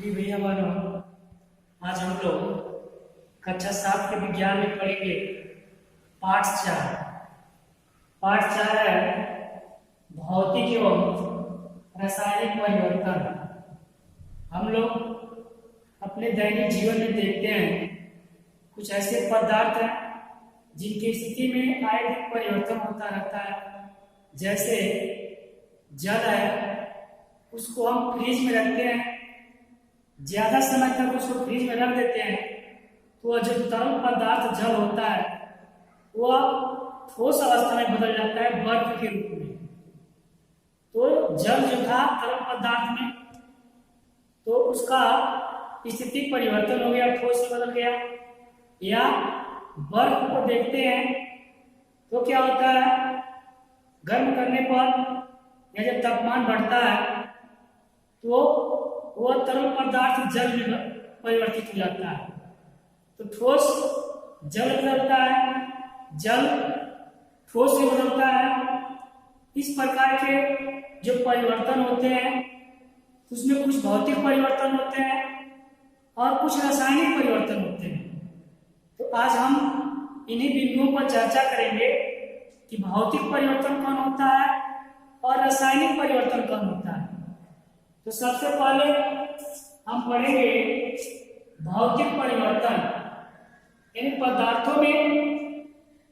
जी भैया बहनों, आज हम लोग कक्षा 7 के विज्ञान में पढ़ेंगे पाठ 4 है भौतिक एवं रासायनिक परिवर्तन। हम लोग अपने दैनिक जीवन में देखते हैं कुछ ऐसे पदार्थ हैं जिनकी स्थिति में आए दिन परिवर्तन होता रहता है। जैसे जल है, उसको हम फ्रिज में रखते हैं, ज्यादा समय तक उसको फ्रिज में रख देते हैं तो वह जो तरल पदार्थ जल होता है वह ठोस अवस्था में बदल जाता है बर्फ के रूप में। तो जल जो था तरल पदार्थ में, तो उसका स्थिति परिवर्तन हो गया, ठोस से बदल गया। या बर्फ को देखते हैं तो क्या होता है, गर्म करने पर या जब तापमान बढ़ता है तो वह तरल पदार्थ जल में परिवर्तित हो जाता है। तो ठोस जल बदलता है, जल ठोस से बदलता है। इस प्रकार के जो परिवर्तन होते हैं उसमें कुछ भौतिक परिवर्तन होते हैं और कुछ रासायनिक परिवर्तन होते हैं। तो आज हम इन्हीं बिंदुओं पर चर्चा करेंगे कि भौतिक परिवर्तन कौन होता है और रासायनिक परिवर्तन कौन होता है। तो सबसे पहले हम पढ़ेंगे भौतिक परिवर्तन। इन पदार्थों में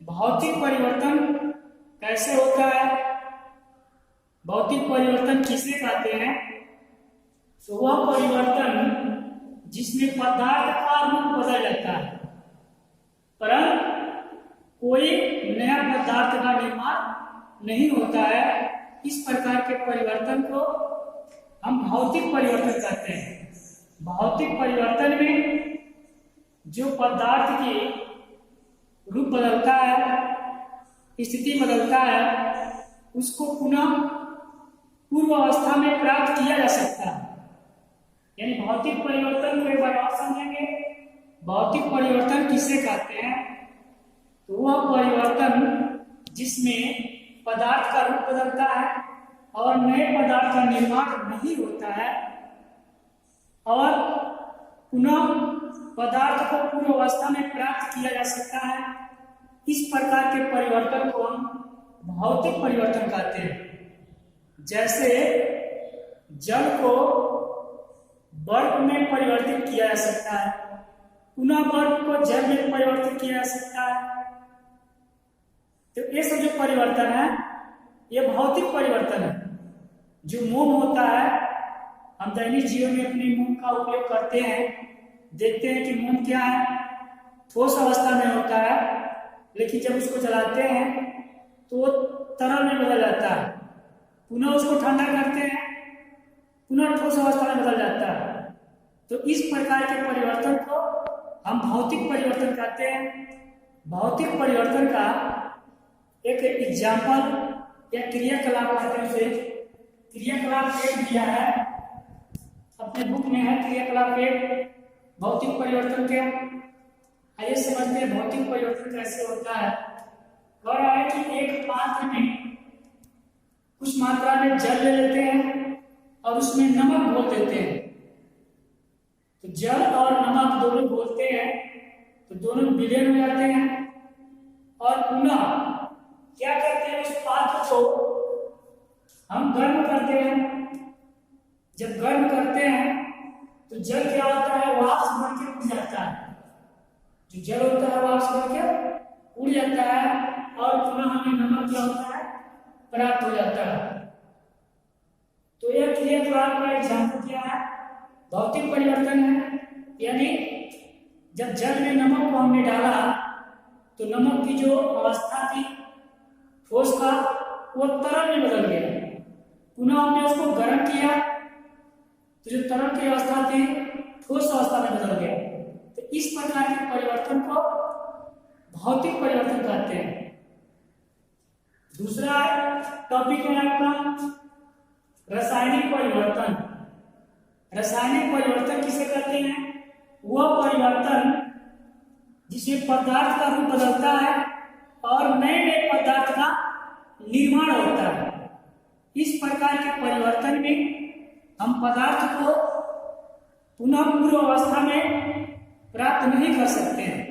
भौतिक परिवर्तन कैसे होता है, भौतिक परिवर्तन किसे कहते हैं। तो वह परिवर्तन जिसमें पदार्थ का रूप बदल जाता है परंतु कोई नया पदार्थ का निर्माण नहीं होता है। इस प्रकार के परिवर्तन को हम भौतिक परिवर्तन कहते हैं। भौतिक परिवर्तन में जो पदार्थ की रूप बदलता है, स्थिति बदलता है, उसको पुनः पूर्व अवस्था में प्राप्त किया जा सकता है। यानी भौतिक परिवर्तन को एक बार और समझेंगे। भौतिक परिवर्तन किसे कहते हैं, तो वह परिवर्तन जिसमें पदार्थ का रूप बदलता है और नए पदार्थ का निर्माण नहीं होता है और पुनः पदार्थ को पूर्व अवस्था में प्राप्त किया जा सकता है। इस प्रकार के परिवर्तन को हम भौतिक परिवर्तन कहते हैं। जैसे जल को बर्फ में परिवर्तित किया जा सकता है, पुनः बर्फ को जल में परिवर्तित किया जा सकता है। तो ये सब जो परिवर्तन है ये भौतिक परिवर्तन है। जो मोम होता है, हम दैनिक जीवन में अपने मोम का उपयोग करते हैं, देखते हैं कि मोम क्या है, ठोस अवस्था में होता है, लेकिन जब उसको जलाते हैं तो तरल में बदल जाता है। पुनः उसको ठंडा करते हैं, पुनः ठोस अवस्था में बदल जाता है। तो इस प्रकार के परिवर्तन को हम भौतिक परिवर्तन कहते हैं। भौतिक परिवर्तन का एक एग्जाम्पल या क्रियाकलाप कहते हैं उसे। क्रियाकलाप एक दिया है, अपने बुक में है क्रियाकलाप एक भौतिक परिवर्तन के। आइए समझते हैं भौतिक परिवर्तन कैसे होता है। कह रहा है कि एक पात्र में कुछ मात्रा में जल ले लेते हैं और उसमें नमक घोल देते हैं। तो जल और नमक दोनों घोलते हैं तो दोनों विलीन हो जाते हैं और पुनः क्या करते हैं, उस पात्र को हम गर्म करते हैं। जब गर्म करते हैं तो जल क्या होता है, वाष्प बन के उड़ जाता है। जो जल होता है वाष्प बन के उड़ जाता है और पुनः हमें नमक क्या होता है, प्राप्त हो जाता है। तो यह क्रियाकलाप का एग्जाम्पल क्या है, भौतिक परिवर्तन है। यानी जब जल में नमक को हमने डाला तो नमक की जो अवस्था थी ठोस का, वो तरल में बदल गया। पुनः हमने उसको गर्म किया तो जो तरल की अवस्था थी ठोस अवस्था में बदल गया। तो इस प्रकार के परिवर्तन को भौतिक परिवर्तन कहते हैं। दूसरा टॉपिक है आपका रासायनिक परिवर्तन। रासायनिक परिवर्तन किसे कहते हैं, वह परिवर्तन जिसमें पदार्थ का रूप बदलता है और नए नए पदार्थ का निर्माण होता है। इस प्रकार के परिवर्तन में हम पदार्थ को पुनः पूर्व अवस्था में प्राप्त नहीं कर सकते हैं।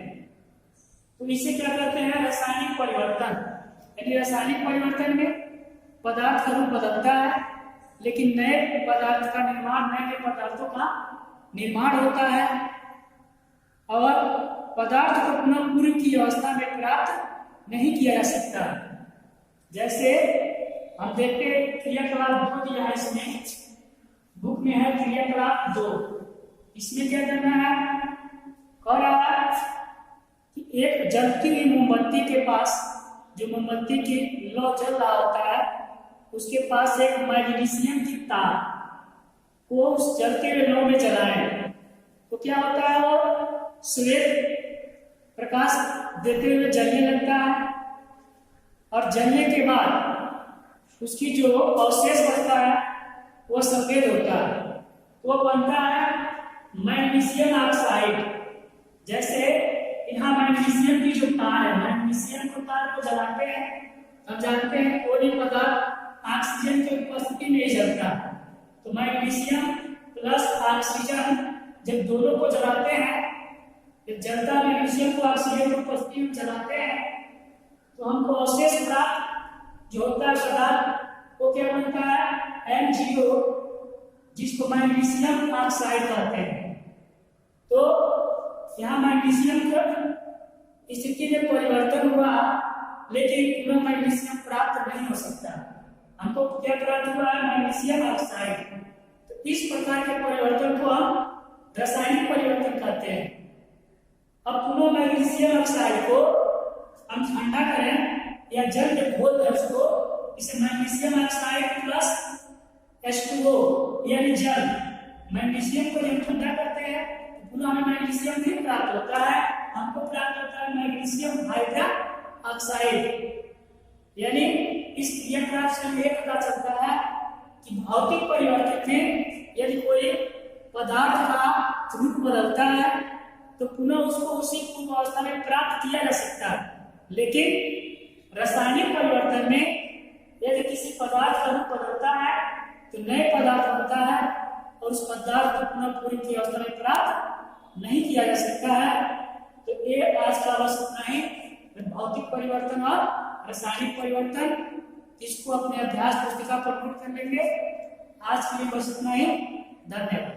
तो इसे क्या कहते हैं? रासायनिक परिवर्तन। यानी रासायनिक परिवर्तन में पदार्थ का रूप बदलता है, लेकिन नए पदार्थ का निर्माण, नए नए पदार्थों का निर्माण होता है और पदार्थ को पुनः पूर्व की अवस्था में प्राप्त नहीं किया जा सकता। जैसे हम देखते हैं क्रियाकलाप 2 दिया है इसमें, बुक में है क्रियाकलाप 2। इसमें क्या करना है? कह रहा है कि एक जलती हुई मोमबत्ती के पास, जो मोमबत्ती की लौ जल रहा होता है, उसके पास एक मैग्नीशियम की तार को उस जलते हुए लौ में जलाएं तो क्या होता है? वो श्वेत प्रकाश देते हुए जलने लगता है और जलने के बाद उसकी जो अवशेष बचता है वो सफेद होता है, वो बनता है मैग्नीशियम ऑक्साइड। जैसे यहाँ मैग्नीशियम की जो तार है, मैग्नीशियम को तार को जलाते हैं, हम जानते हैं कोई पदार्थ ऑक्सीजन की उपस्थिति में जलता है, तो मैग्नीशियम प्लस ऑक्सीजन जब दोनों को जलाते हैं, जब जलता मैग्नीशियम को ऑक्सीजन की उपस्थिति में जलाते हैं तो हमको अवशेष प्राप्त जो होता है पदार्थ वो क्या बनता है? MgO, जिसको मैग्नीशियम ऑक्साइड कहते हैं। तो यहाँ मैग्नीशियम की स्थिति में परिवर्तन हुआ, लेकिन पूरा मैग्नीशियम प्राप्त नहीं हो सकता। हमको क्या प्राप्त हुआ है? Magnesium oxide. तो इस प्रकार के परिवर्तन को हम रासायनिक परिवर्तन कहते हैं। अब पुनः मैग्नीशियम ऑक्साइड को हम ठंडा करें या जल में घोल दें उसको, इसे मैग्नीशियम ऑक्साइड प्लस H2O यानी जल, मैग्नीशियम को जब ठंडा करते हैं तो पुनः हमें मैग्नीशियम भी प्राप्त होता है। हमको प्राप्त होता है मैग्नीशियम हाइड्रोक्साइड। यानी इस क्रियाकलाप से हमें यह पता चलता है कि भौतिक परिवर्तन में यदि कोई पदार्थ का रूप बदलता है तो पुनः उसको उसी पूर्व अवस्था में प्राप्त किया जा सकता है, लेकिन रासायनिक परिवर्तन में यदि किसी पदार्थ का रूप बदलता है तो नए पदार्थ बनता है और उस पदार्थ को पुनः पूर्व की अवस्था में प्राप्त नहीं किया जा सकता है। तो ये आज का बस इतना ही, भौतिक परिवर्तन और रासायनिक परिवर्तन, इसको अपने अभ्यास पुस्तिका पर नोट कर लेंगे। आज के लिए बस इतना ही। धन्यवाद।